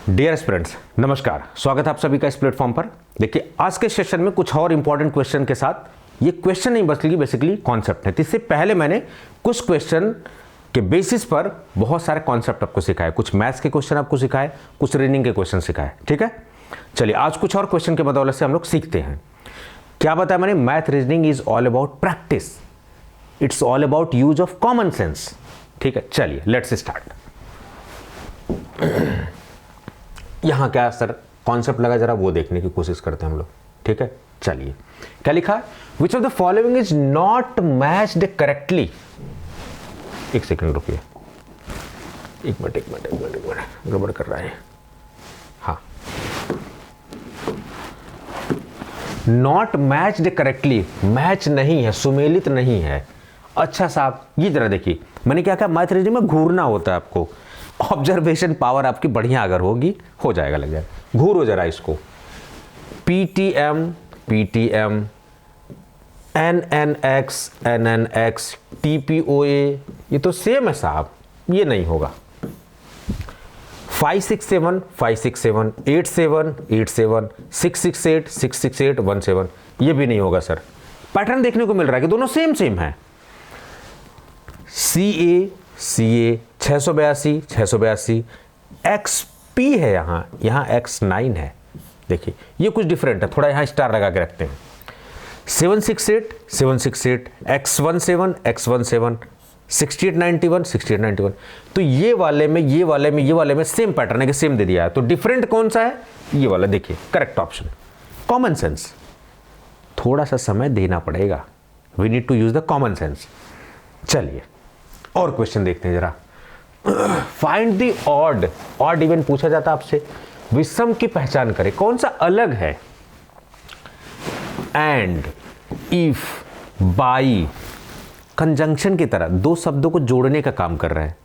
Dear students, नमस्कार। स्वागत है आप सभी का इस प्लेटफॉर्म पर। देखिए, आज के सेशन में कुछ और इंपॉर्टेंट क्वेश्चन के साथ, ये क्वेश्चन नहीं बल्कि बेसिकली कॉन्सेप्ट है। इससे पहले मैंने कुछ क्वेश्चन के बेसिस पर बहुत सारे कॉन्सेप्ट आपको सिखाए, कुछ मैथ्स के क्वेश्चन आपको सिखाए, कुछ रीजनिंग के क्वेश्चन सिखाए। ठीक है, चलिए आज कुछ और क्वेश्चन के बदौलत से हम लोग सीखते हैं। क्या बताया मैंने? Math reasoning is all about practice, it's all about use of common sense. ठीक है, चलिए लेट्स स्टार्ट। यहां क्या सर कॉन्सेप्ट लगा, जरा वो देखने की कोशिश करते हैं हम लोग। ठीक है, चलिए क्या लिखा है? Which of the following is not matched correctly. एक सेकंड रुकिए, एक मिनट गड़बड़ कर रहा है। हाँ, नॉट मैच्ड करेक्टली, मैच नहीं है, सुमेलित नहीं है। अच्छा साहब, ये जरा देखिए, मैंने क्या कहा? मैथ रीजनिंग में घूरना होता है आपको। ऑब्जर्वेशन पावर आपकी बढ़िया अगर होगी, हो जाएगा, लग जाएगा। घूरो जरा इसको। PTM PTM, NNX NNX, TPOA, ये तो सेम है साहब, ये नहीं होगा। 567 567, 87 87, 668 668, 17, ये भी नहीं होगा सर। पैटर्न देखने को मिल रहा है कि दोनों सेम सेम है। CA 682 682, XP है, यहाँ X9 है। देखिए ये कुछ डिफरेंट है, थोड़ा यहाँ स्टार लगा के रखते हैं। 768 768, X17 X17, 6891 6891। तो ये वाले में सेम पैटर्न है कि सेम दे दिया है। तो डिफरेंट कौन सा है? ये वाला। देखिए करेक्ट ऑप्शन, कॉमन सेंस। थोड़ा सा समय देना पड़ेगा, we need to use the common sense. चलिए और क्वेश्चन देखते हैं जरा। फाइंड द ऑड इवन पूछा जाता आपसे, विषम की पहचान करें, कौन सा अलग है। एंड, इफ, बाई, कंजंक्शन की तरह दो शब्दों को जोड़ने का काम कर रहे हैं।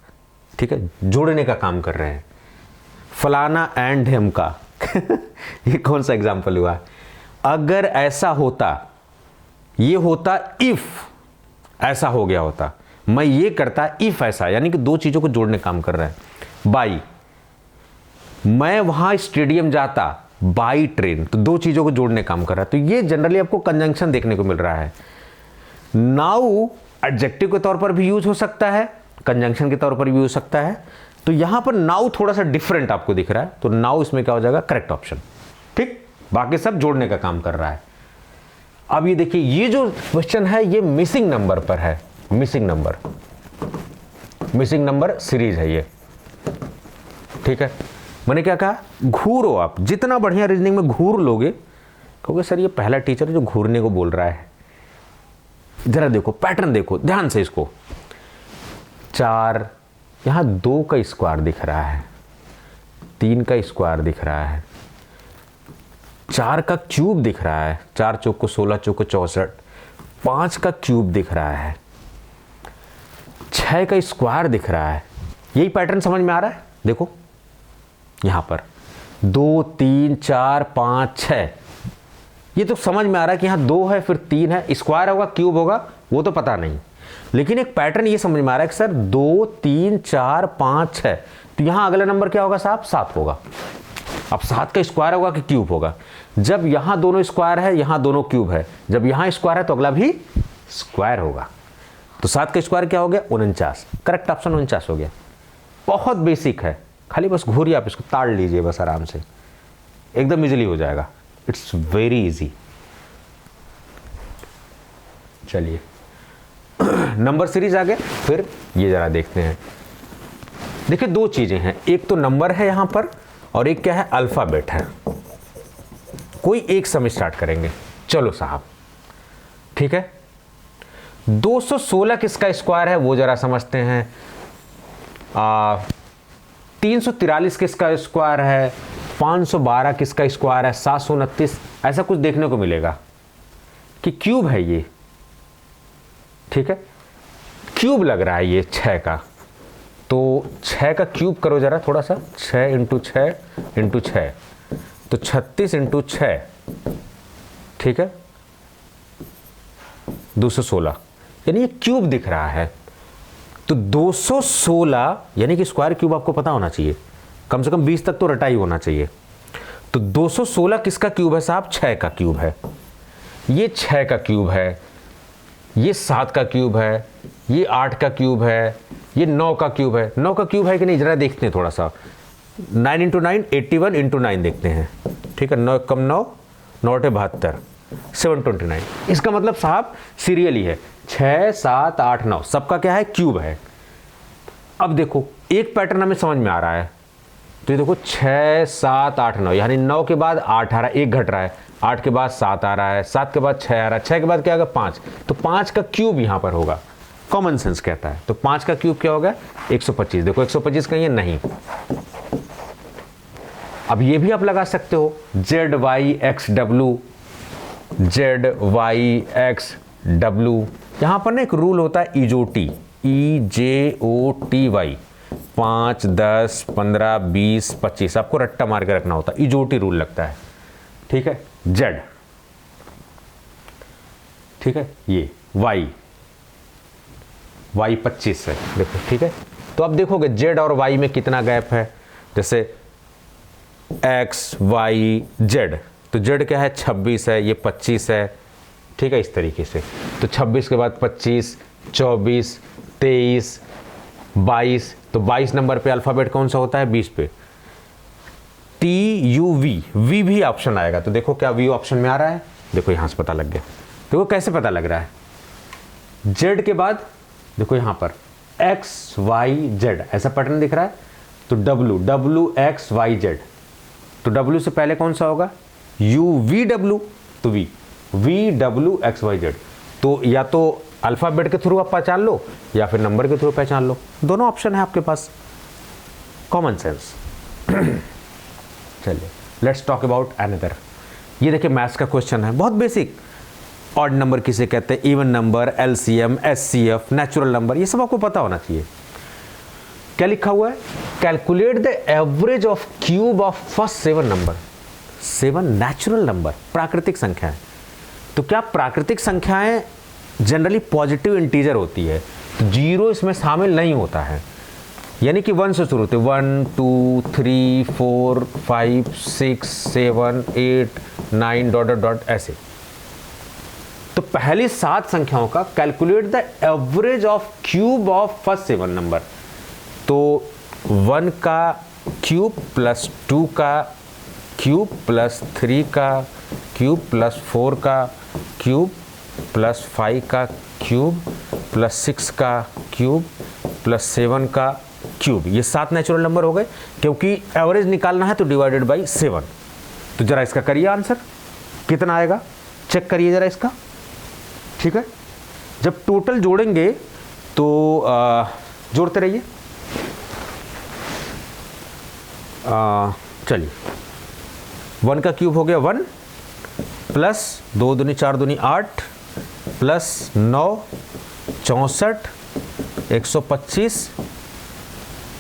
ठीक है, जोड़ने का काम कर रहे हैं। फलाना एंड हिम का ये कौन सा एग्जाम्पल हुआ? अगर ऐसा होता, ये होता इफ ऐसा हो गया होता, मैं ये करता इफ ऐसा, यानी कि दो चीजों को जोड़ने का काम कर रहा है। बाई, मैं वहां स्टेडियम जाता बाई ट्रेन, तो दो चीजों को जोड़ने का काम कर रहा है। तो ये जनरली आपको कंजंक्शन देखने को मिल रहा है। नाउ एडजेक्टिव के तौर पर भी यूज हो सकता है, कंजंक्शन के तौर पर भी हो सकता है। तो यहां पर नाउ थोड़ा सा डिफरेंट आपको दिख रहा है, तो नाउ इसमें क्या हो जाएगा? Correct option. ठीक, बाकी सब जोड़ने का काम कर रहा है। अब ये देखिए, ये जो क्वेश्चन है ये मिसिंग नंबर पर है। मिसिंग नंबर सीरीज है ये। ठीक है, मैंने क्या कहा? घूरो। आप जितना बढ़िया रीजनिंग में घूर लोगे, कहोगे सर ये पहला टीचर है जो घूरने को बोल रहा है। जरा देखो पैटर्न, देखो ध्यान से इसको। 4, यहां 2 का स्क्वायर दिख रहा है, 3 का स्क्वायर दिख रहा है, 4 का क्यूब दिख रहा है, 4 चौक को 16 चौक को 64, 5 का क्यूब दिख रहा है, 6 का स्क्वायर दिख रहा है। यही पैटर्न समझ में आ रहा है? देखो यहां पर 2 3 4 5 6, ये तो समझ में आ रहा है कि यहां 2 है, फिर 3 है, स्क्वायर होगा क्यूब होगा वो तो पता नहीं, लेकिन एक पैटर्न ये समझ में आ रहा है कि सर 2 3 4 5 6, तो यहां अगला नंबर क्या होगा साहब? 7 होगा। अब 7 का स्क्वायर होगा कि क्यूब होगा? जब यहां दोनों स्क्वायर है, यहां दोनों क्यूब है, जब यहां स्क्वायर है तो अगला भी स्क्वायर होगा। तो 7 का स्क्वायर क्या हो गया? 49। करेक्ट ऑप्शन 49 हो गया। बहुत बेसिक है, खाली बस घूरिए, आप इसको ताड़ लीजिए बस आराम से, एकदम इजीली हो जाएगा। It's very easy. चलिए नंबर सीरीज आ गया, फिर ये जरा देखते हैं। देखिए दो चीजें हैं, एक तो नंबर है यहां पर और एक क्या है? अल्फाबेट है। कोई एक सम स्टार्ट करेंगे। चलो साहब, ठीक है। 216 किसका स्क्वायर है वो जरा समझते हैं। 343 किसका स्क्वायर है, 512 किसका स्क्वायर है, 729, ऐसा कुछ देखने को मिलेगा कि क्यूब है ये। ठीक है, क्यूब लग रहा है ये 6 का, तो 6 का क्यूब करो जरा थोड़ा सा, 6 इंटू 6 इंटू 6, तो 36 इंटू 6, ठीक है, 216, यानी ये क्यूब दिख रहा है। तो 216 यानी कि स्क्वायर क्यूब आपको पता होना चाहिए, कम से कम 20 तक तो रटा ही होना चाहिए। तो 216 किसका क्यूब है साहब? 6 का क्यूब है। ये 6 का क्यूब है, ये 7 का क्यूब है, ये 8 का क्यूब है, ये 9 का क्यूब है। 9 का क्यूब है कि नहीं जरा देखते हैं थोड़ा सा। 9 × 9 81 × 9 देखते हैं, ठीक है। 9 कम 9 9 72 729। इसका मतलब साहब सीरियल ही है, 6 7 8 9 सबका क्या है? क्यूब है। अब देखो एक पैटर्न हमें समझ में आ रहा है, तो ये देखो 6 7 8 9, यानी 9 के बाद 8 आ रहा है, एक घट रहा है, 8 के बाद 7 आ रहा है, 7 के बाद 6 आ रहा है, 6 के बाद क्या होगा? 5। तो 5 का क्यूब यहां पर होगा, कॉमन सेंस कहता है। तो 5 का क्यूब क्या होगा? 125। देखो 125 कहीं है? नहीं। अब ये भी आप लगा सकते हो, Z Y X W, Z Y X W. यहां पर ना एक रूल होता है इजोटी, EJOTY, 5 10 15 20 25, आपको रट्टा मार के रखना होता है, इजोटी रूल लगता है, ठीक है। जेड, ठीक है, ये वाई 25 है, देखो, ठीक है। तो अब देखोगे जेड और वाई में कितना गैप है, जैसे एक्स वाई जेड, तो जेड क्या है? 26 है, ये 25 है, ठीक है, इस तरीके से। तो 26 के बाद 25 24 23 22, तो 22 नंबर पे अल्फाबेट कौन सा होता है? 20 पे TUV, वी भी ऑप्शन आएगा। तो देखो क्या वी ऑप्शन में आ रहा है? देखो यहां से पता लग गया। देखो कैसे पता लग रहा है? जेड के बाद देखो यहां पर XYZ, ऐसा पैटर्न दिख रहा है। तो WXYZ, तो W से पहले कौन सा होगा? UVW, तो VWXYZ। तो या तो अल्फाबेट के थ्रू आप पहचान लो या फिर नंबर के थ्रू पहचान लो, दोनों ऑप्शन है आपके पास, कॉमन सेंस। चलिए लेट्स टॉक अबाउट अनदर। ये देखिए मैथ्स का क्वेश्चन है, बहुत बेसिक। ऑड नंबर किसे कहते हैं, even number, LCM, SCF, natural number, ये सब आपको पता होना चाहिए। क्या लिखा हुआ है? Calculate the average of cube of first 7 number. 7 natural number, प्राकृतिक संख्या है। तो क्या प्राकृतिक संख्याएं जनरली पॉजिटिव इंटीजर होती है, तो 0 इसमें शामिल नहीं होता है, यानी कि 1 से शुरू होते, 1 2 3 4 5 6 7 8 9 डॉट डॉट डॉट ऐसे। तो पहली 7 संख्याओं का calculate the average of cube of first 7 number. तो 1 का क्यूब प्लस 2 का क्यूब प्लस 3 का क्यूब प्लस 4 का क्यूब प्लस 5 का क्यूब प्लस 6 का क्यूब प्लस 7 का क्यूब, ये 7 नेचुरल नंबर हो गए। क्योंकि एवरेज निकालना है तो डिवाइडेड बाई 7। तो जरा इसका करिए आंसर, कितना आएगा चेक करिए जरा इसका, ठीक है। जब टोटल जोड़ेंगे तो जोड़ते रहिए। चलिए 1 का क्यूब हो गया 1 प्लस 2 दूनी 4 दूनी 8 प्लस 9 64 125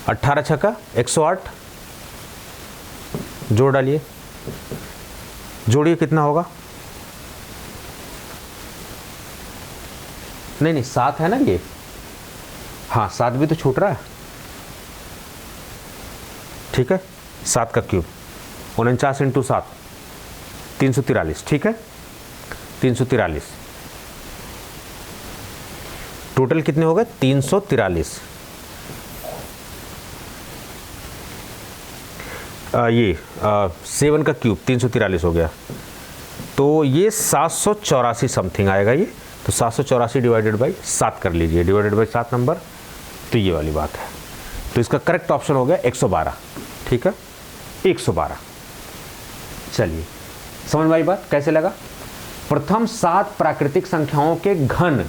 18 छक्का 108, जोड़ डालिए, जोड़िए कितना होगा? नहीं नहीं 7 है ना ये, हाँ 7 भी तो छूट रहा है, ठीक है। 7 का क्यूब 49 × 7 343, ठीक है 343। टोटल कितने हो गए? 343। ये 7 का क्यूब 343 हो गया, तो ये 784 समथिंग आएगा ये। तो 784 डिवाइडेड बाई 7 कर लीजिए, डिवाइडेड बाई 7 नंबर, तो ये वाली बात है। तो इसका करेक्ट ऑप्शन हो गया 112, ठीक है 112। चलिए समझ में आई बात, कैसे लगा? प्रथम 7 प्राकृतिक संख्याओं के घन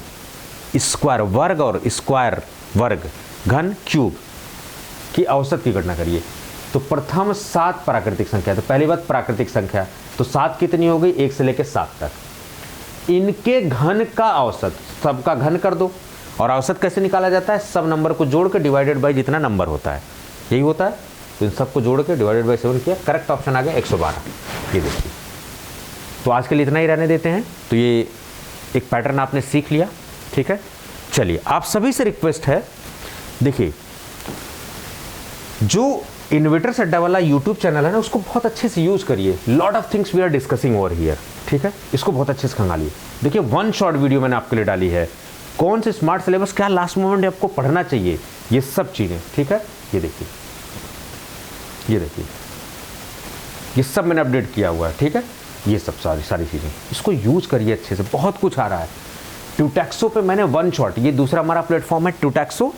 स्क्वायर वर्ग और स्क्वायर वर्ग घन क्यूब की औसत की गणना करिए। तो प्रथम 7 प्राकृतिक संख्या, तो पहली बात प्राकृतिक संख्या, तो 7 कितनी हो गई? 1 से लेकर 7 तक। इनके घन का औसत, सबका घन कर दो। और औसत कैसे निकाला जाता है? सब नंबर को जोड़ के डिवाइडेड बाई जितना नंबर होता है, यही होता है। तो इन सबको जोड़ के डिवाइडेड बाई 7 किया, करेक्ट ऑप्शन आ गया 112। ये देखिए, तो आज के लिए इतना ही रहने देते हैं। तो ये एक पैटर्न आपने सीख लिया, ठीक है। चलिए आप सभी से रिक्वेस्ट है, देखिए जो इन्वेटर्स अड्डा वाला यूट्यूब चैनल है ना, उसको बहुत अच्छे से यूज़ करिए। Lot of things we are discussing over here, ठीक है, इसको बहुत अच्छे से खंगालिए। देखिए 1 शॉर्ट वीडियो मैंने आपके लिए डाली है, कौन से स्मार्ट सिलेबस, क्या लास्ट मोमेंट आपको पढ़ना चाहिए, ये सब चीज़ें, ठीक है। ये देखिए, ये देखिए, ये सब मैंने अपडेट किया हुआ है, ठीक है। ये सब सारी चीज़ें, इसको यूज़ करिए अच्छे से, बहुत कुछ आ रहा है। ट्यूटैक्सो पे मैंने 1 शॉट, ये दूसरा हमारा प्लेटफॉर्म है ट्यूटैक्सो,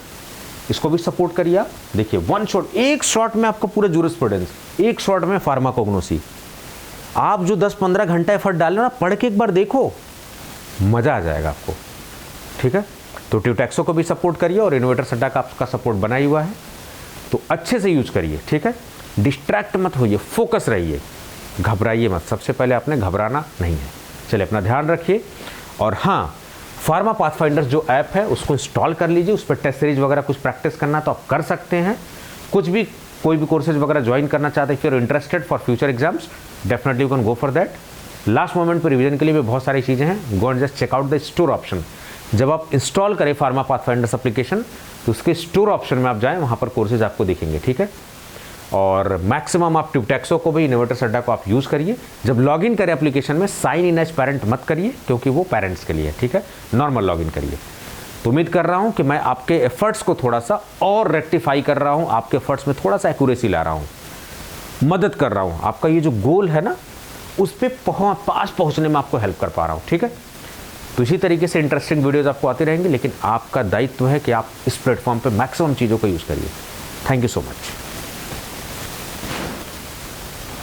इसको भी सपोर्ट करिए आप। देखिए 1 शॉट, एक शॉट में आपको पूरा जूरिस्प्रूडेंस, एक शॉट में फार्माकोग्नोसी। आप जो 10-15 घंटा एफर्ट डाल रहे हो ना, पढ़ के एक बार देखो, मज़ा आ जाएगा आपको, ठीक है। तो ट्यूटैक्सो को भी सपोर्ट करिए और इन्वेटर्स अड्डा का आपका सपोर्ट बना ही हुआ है, तो अच्छे से यूज़ करिए, ठीक है। डिस्ट्रैक्ट मत होइए, फोकस रहिए, घबराइए मत, सबसे पहले आपने घबराना नहीं है। चलिए अपना ध्यान रखिए। और हाँ, फार्मा पाथफाइंडर्स जो ऐप है उसको इंस्टॉल कर लीजिए, उस पर टेस्ट सीरीज वगैरह कुछ प्रैक्टिस करना तो आप कर सकते हैं। कुछ भी कोई भी कोर्सेज वगैरह ज्वाइन करना चाहते हैं, if you are interested for future exams, definitely you can go for that. Last moment पर रिवीजन के लिए भी बहुत सारी चीज़ें हैं, go and just check out the store option. जब आप इंस्टॉल करें फार्मा पाथफाइंडर्स एप्लीकेशन, तो उसके स्टोर ऑप्शन में आप जाएँ, वहाँ पर कोर्सेज आपको दिखेंगे, ठीक है। और मैक्सिमम आप ट्यूटैक्सो को भी, इन्वेटर्स अड्डा को आप यूज़ करिए। जब लॉगिन करें एप्लीकेशन में, साइन इन एज पेरेंट मत करिए, क्योंकि वो पेरेंट्स के लिए, ठीक है। नॉर्मल लॉगिन करिए। तो उम्मीद कर रहा हूँ कि मैं आपके एफर्ट्स को थोड़ा सा और रेक्टिफाई कर रहा हूँ, आपके एफर्ट्स में थोड़ा सा एक्यूरेसी ला रहा हूँ, मदद कर रहा हूँ। आपका ये जो गोल है ना, उस पर पास पहुँचने में आपको हेल्प कर पा रहा हूँ, ठीक है। तो इसी तरीके से इंटरेस्टिंग वीडियोज़ आपको आती रहेंगी, लेकिन आपका दायित्व है कि आप इस प्लेटफॉर्म पर मैक्सिमम चीज़ों को यूज़ करिए। Thank you so much.